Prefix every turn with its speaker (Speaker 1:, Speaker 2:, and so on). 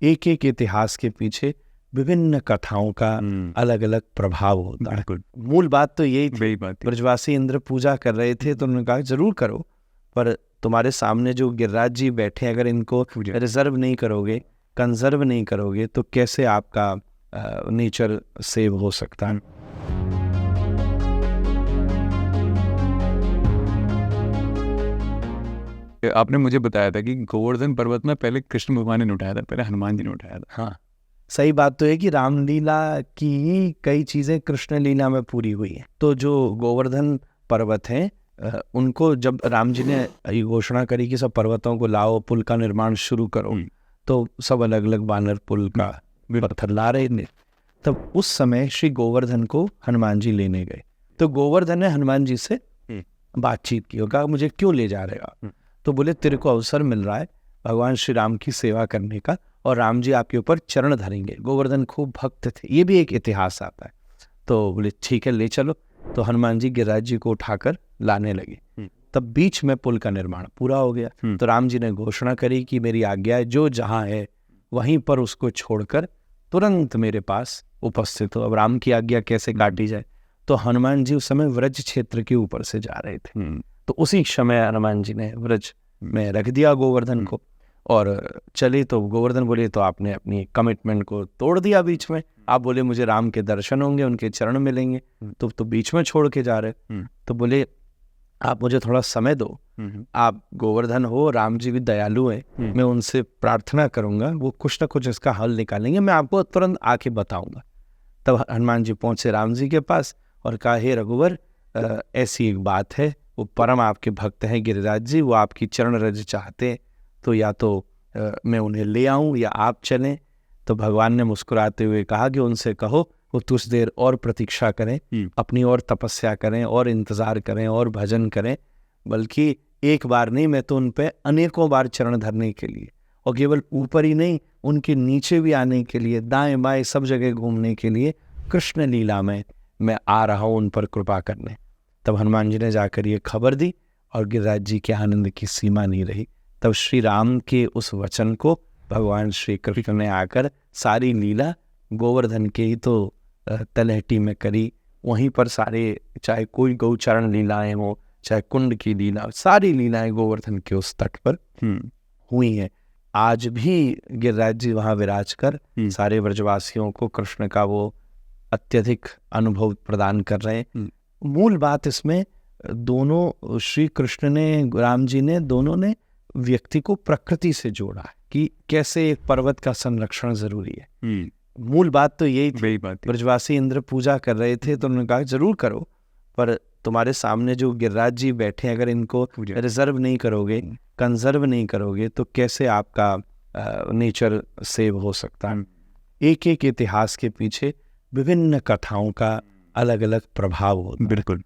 Speaker 1: एक एक इतिहास के पीछे विभिन्न कथाओं का अलग अलग प्रभाव होता है। मूल बात तो यही थी, ब्रजवासी इंद्र पूजा कर रहे थे तो उन्होंने कहा जरूर करो, पर तुम्हारे सामने जो गिरिराज जी बैठे, अगर इनको रिजर्व नहीं करोगे, कंजर्व नहीं करोगे, तो कैसे आपका नेचर सेव हो सकता है।
Speaker 2: आपने मुझे बताया था कि गोवर्धन पर्वत में पहले कृष्ण भगवान ने उठाया था, पहले हनुमान जी ने उठाया था।
Speaker 1: हाँ, सही बात तो है कि रामलीला की कई चीजें कृष्ण लीला में पूरी हुई हैं। तो जो गोवर्धन पर्वत हैं, उनको जब राम जी ने ये घोषणा करी कि सब पर्वतों को लाओ, पुल का निर्माण शुरू करो, तो सब अलग अलग वानर पुल का पत्थर ला रहे थे। तब उस समय श्री गोवर्धन को हनुमान जी लेने गए, तो गोवर्धन ने हनुमान जी से बातचीत की और कहा मुझे क्यों ले जा रहे हो। तो बोले तेरे को अवसर मिल रहा है भगवान श्री राम की सेवा करने का, और राम जी आपके ऊपर चरण धरेंगे। गोवर्धन खूब भक्त थे, ये भी एक इतिहास आता है। तो बोले ठीक है ले चलो। तो हनुमान जी गिरिराज जी को उठाकर लाने लगे। तब बीच में पुल का निर्माण पूरा हो गया। तो राम जी ने घोषणा करी कि मेरी आज्ञा है, जो जहाँ है वहीं पर उसको छोड़कर तुरंत मेरे पास उपस्थित हो। अब राम की आज्ञा कैसे काटी जाए। तो हनुमान जी उस समय व्रज क्षेत्र के ऊपर से जा रहे थे, तो उसी समय हनुमान जी ने व्रज में रख दिया गोवर्धन को और चले। तो गोवर्धन बोले तो आपने अपनी कमिटमेंट को तोड़ दिया बीच में। आप बोले मुझे राम के दर्शन होंगे, उनके चरण मिलेंगे, तो बीच में छोड़ के जा रहे। तो बोले आप मुझे थोड़ा समय दो, आप गोवर्धन हो, राम जी भी दयालु हैं, मैं उनसे प्रार्थना करूंगा, वो कुछ ना कुछ इसका हल निकालेंगे, मैं आपको तुरंत आके बताऊंगा। तब हनुमान जी पहुंचे राम जी के पास और कहा हे रघुवर, ऐसी एक बात है, वो परम आपके भक्त हैं गिरिराज जी, वो आपकी चरण रज चाहते हैं, तो या तो मैं उन्हें ले आऊं या आप चलें। तो भगवान ने मुस्कुराते हुए कहा कि उनसे कहो वो कुछ देर और प्रतीक्षा करें, अपनी और तपस्या करें और इंतजार करें और भजन करें, बल्कि एक बार नहीं, मैं तो उन पे अनेकों बार चरण धरने के लिए, और केवल ऊपर ही नहीं उनके नीचे भी आने के लिए, दाएं बाएं सब जगह घूमने के लिए कृष्ण लीला में मैं आ रहा हूं उन पर कृपा करने। तब हनुमान जी ने जाकर ये खबर दी और गिरिराज जी के आनंद की सीमा नहीं रही। तब श्री राम के उस वचन को भगवान श्री कृष्ण ने आकर सारी लीला गोवर्धन के ही तो तलहटी में करी। वहीं पर सारे, चाहे कोई गौचरण लीलाएं हो, चाहे कुंड की लीला, सारी लीलाएं गोवर्धन के उस तट पर हुई हैं। आज भी गिरिराज जी वहाँ विराज कर सारे ब्रजवासियों को कृष्ण का वो अत्यधिक अनुभव प्रदान कर रहे हैं। मूल बात इसमें दोनों श्री कृष्ण ने, राम जी ने, दोनों ने व्यक्ति को प्रकृति से जोड़ा है कि कैसे एक पर्वत का संरक्षण जरूरी है। मूल बात तो यही थी, ब्रजवासी इंद्र पूजा कर रहे थे तो उन्होंने कहा जरूर करो, पर तुम्हारे सामने जो गिरिराज जी बैठे, अगर इनको रिजर्व नहीं करोगे, कंजर्व नहीं करोगे, तो कैसे आपका नेचर सेव हो सकता है। एक एक इतिहास के पीछे विभिन्न कथाओं का अलग अलग प्रभाव होता है।
Speaker 2: बिल्कुल।